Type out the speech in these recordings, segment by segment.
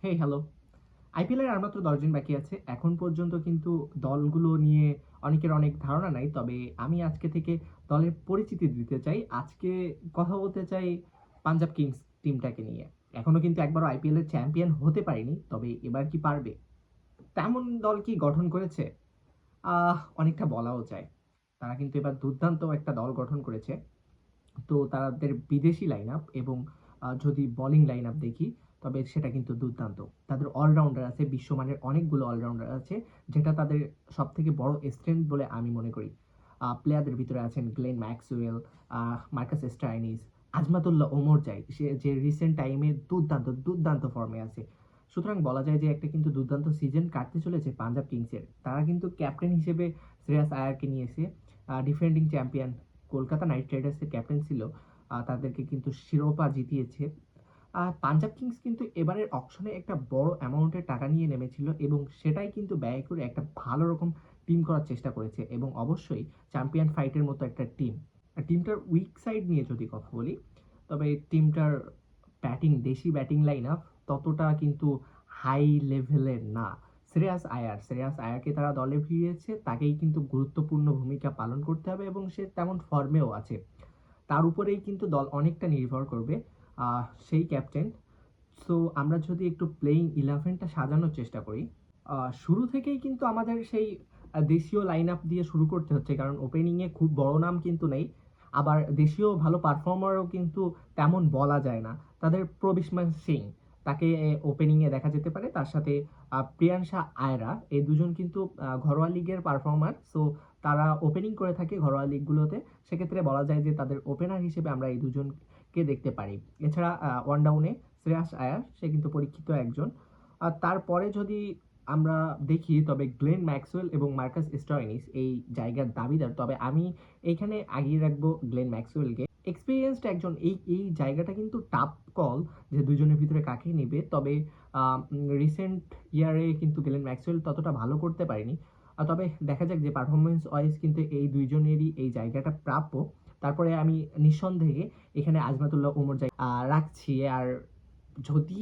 Hello. আইপিএলের আর মাত্র ১০ দিন বাকি আছে। এখন পর্যন্ত কিন্তু দলগুলো নিয়ে অনেকের অনেক ধারণা নাই। তবে আমি আজকে থেকে দলের পরিচিতি দিতে চাই। আজকে কথা বলতে চাই পাঞ্জাব কিংস টিমটাকে নিয়ে। এখনো কিন্তু একবারও আইপিএলের চ্যাম্পিয়ন হতে পারেনি। তবে এবার কি পারবে? তেমন দল কি গঠন করেছে? অনেকটা বলাও যায়। তারা কিন্তু এবার দুর্দান্ত একটা দল গঠন করেছে। তো তাদের বিদেশি লাইনআপ এবং যদি বোলিং লাইনআপ দেখি, তবে সেটা কিন্তু দুর্দান্ত। তাদের অলরাউন্ডার আছে, বিশ্বমানের অনেকগুলো অলরাউন্ডার আছে, যেটা তাদের সবথেকে বড় স্ট্রেংথ বলে আমি মনে করি। প্লেয়ারদের ভিতরে আছেন Glenn Maxwell, Marcus Stoinis, Azmatullah Omarzai, সে যে রিসেন্ট টাইমে দুর্দান্ত ফর্মে আছে। সুতরাং বলা যায় যে একটা কিন্তু দুর্দান্ত সিজন কাটতে চলেছে পাঞ্জাব কিংসের। তারা কিন্তু ক্যাপ্টেন হিসেবে শ্রেয়াস আয়ারকে নিয়েছে, ডিফেন্ডিং চ্যাম্পিয়ন কলকাতা নাইট রাইডার্সের ক্যাপ্টেন ছিল, তাদেরকে কিন্তু শিরোপা জিতিয়েছে। পাঞ্জাব কিংস কিন্তু এবারের অকশনে একটা বড় অ্যামাউন্টের টাকা নিয়ে নেমেছিল এবং সেটাই কিন্তু ব্যয় করে একটা ভালো রকম টিম করার চেষ্টা করেছে এবং অবশ্যই চ্যাম্পিয়ন ফাইটের মতো একটা টিম। টিমটার উইক সাইড নিয়ে যদি কথা বলি, তবে টিমটার দেশি ব্যাটিং লাইন আপ ততটা কিন্তু হাই লেভেলের না। শ্রেয়াস আয়ারকে তারা দলে ভিড়িয়েছে, তাকেই কিন্তু গুরুত্বপূর্ণ ভূমিকা পালন করতে হবে এবং সে তেমন ফর্মেও আছে। তার উপরেই কিন্তু দল অনেকটা নির্ভর করবে, সেই ক্যাপ্টেন। সো আমরা যদি একটু প্লেইং 11টা সাজানোর চেষ্টা করি, শুরু থেকেই কিন্তু আমাদের সেই দেশীয় লাইন আপ দিয়ে শুরু করতে হচ্ছে, কারণ ওপেনিংয়ে খুব বড় নাম কিন্তু নেই। আবার দেশীয় ভালো পারফর্মারও কিন্তু তেমন বলা যায় না। তাদের প্রবিস্ময় সিং, তাকে ওপেনিংয়ে দেখা যেতে পারে। তার সাথে প্রিয়াংশা আয়রা, এই দুজন কিন্তু ঘরোয়া লিগের পারফর্মার। সো তারা ওপেনিং করে থাকে ঘরোয়া লিগগুলোতে। সেক্ষেত্রে বলা যায় যে তাদের ওপেনার হিসেবে আমরা এই দুজনকে দেখতে পারি। এছাড়া ওয়ান ডাউনে শ্রেয়াস আয়ার, সে কিন্তু পরীক্ষিত একজন। আর তারপরে যদি আমরা দেখি, তবে গ্লেন ম্যাক্সওয়েল এবং মার্কাস স্টোয়নিস এই জায়গার দাবিদার। তবে আমি এইখানে আগিয়ে রাখবো গ্লেন ম্যাক্সওয়েলকে। এক্সপিরিয়েন্সড একজন, এই জায়গাটা কিন্তু টাফ কল যে দুজনের ভিতরে কাকে নেবে। তবে রিসেন্ট ইয়ারে কিন্তু গ্লেন ম্যাক্সওয়েল ততটা ভালো করতে পারেনি। তবে দেখা যাক, যে পারফরমেন্স ওয়াইজ কিন্তু এই দুইজনেরই এই জায়গাটা প্রাপ্য। তারপরে আমি নিঃসন্দেহে এখানে আজমাতুল্লাহ ওমরজাই রাখছি। আর যদি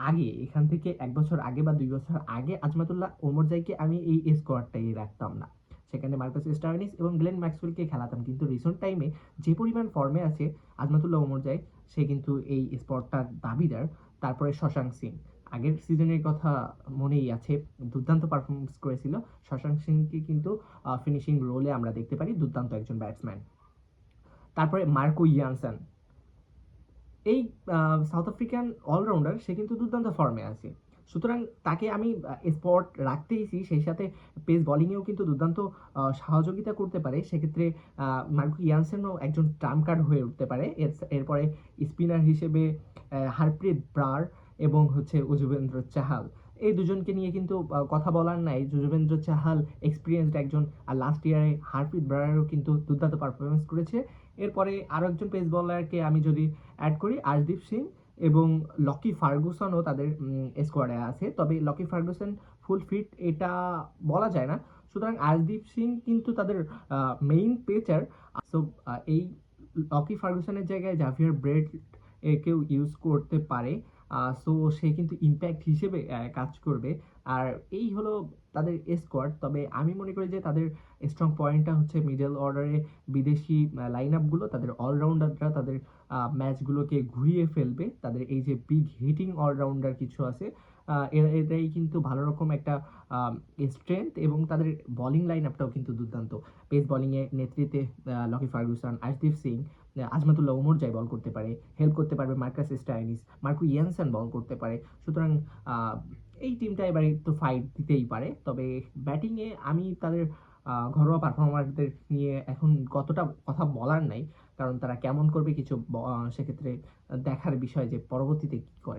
আগে, এখান থেকে ১ বছর আগে বা ২ বছর আগে আজমাতুল্লাহ ওমরজাইকে আমি এই স্কোয়াডটাই রাখতাম না। সেখানে মার্কাস স্টোয়নিস এবং গ্লেন ম্যাক্সওয়েলকে খেলাতাম। কিন্তু রিসেন্ট টাইমে যে পরিমাণ ফর্মে আছে আজমাতুল্লাহ ওমরজাই, সে কিন্তু এই স্পটটার দাবিদার। তারপরে শশাঙ্ক সিং, আগের সিজনের কথা মনেই আছে, দুর্দান্ত পারফরমেন্স করেছিল। শশাঙ্ক সিংকে কিন্তু ফিনিশিং রোলে আমরা দেখতে পারি, দুর্দান্ত একজন ব্যাটসম্যান। তারপরে মার্কো ইয়ানসেন, এই সাউথ আফ্রিকান অলরাউন্ডার, সে কিন্তু দুর্দান্ত ফর্মে আছে। সুতরাং তাকে আমি স্পট রাখতেইছি। সেই সাথে পেস বোলিংয়েও কিন্তু দুর্দান্ত সহযোগিতা করতে পারে। সেক্ষেত্রে মার্কো ইয়ানসেনও একজন ট্রাম্প কার্ড হয়ে উঠতে পারে। এরপরে স্পিনার হিসেবে হারপ্রীত ব্রার এবং হচ্ছে যুজবেন্দ্র চাহাল, এই দুজনকে নিয়ে কিন্তু কথা বলার নাই। যুজবেন্দ্র চাহাল এক্সপিরিয়েন্সড একজন, আর লাস্ট ইয়ারে হারপ্রীত ব্রারও কিন্তু দুর্দান্ত পারফরমেন্স করেছে। এরপরে আরও একজন পেস বোলারকে আমি যদি অ্যাড করি, আশদীপ সিং এবং লকি ফার্গুসনও তাদের স্কোয়াডে আছে। তবে লকি ফার্গুসন ফুল ফিট এটা বলা যায় না। সুতরাং আশদীপ সিং কিন্তু তাদের মেইন পেচার। সো এই লকি ফার্গুসনের জায়গায় জাভিয়ার ব্রেড একেও ইউজ করতে পারে। সো সে কিন্তু ইম্প্যাক্ট হিসেবে কাজ করবে। আর এই হলো তাদের স্কোয়াড। তবে আমি মনে করি যে তাদের স্ট্রং পয়েন্টটা হচ্ছে মিডল অর্ডারে বিদেশি লাইন আপগুলো, তাদের অলরাউন্ডাররা তাদের ম্যাচগুলোকে ঘুরিয়ে ফেলবে। তাদের এই যে বিগ হিটিং অলরাউন্ডার কিছু আছে, এটাই কিন্তু ভালো রকম একটা স্ট্রেংথ। এবং তাদের বোলিং লাইন আপটাও কিন্তু দুর্দান্ত। পেস বোলিংয়ে নেতৃত্বে লকি ফার্গুসন, আশদীপ সিং, আজমাতুল্লাহ ওমরজাই বল করতে পারে, হেল্প করতে পারবে মার্কাস স্টোয়নিস, মার্কো ইয়ানসেন বল করতে পারে। সুতরাং এই টিমটা এবারে তো ফাইট দিতেই পারে। তবে ব্যাটিংয়ে আমি তাদের ঘরোয়া পারফরমারদের নিয়ে এখন কতটা কথা বলার নাই, কারণ তারা কেমন করবে কিছু সেক্ষেত্রে দেখার বিষয় যে পরবর্তীতে কি করে।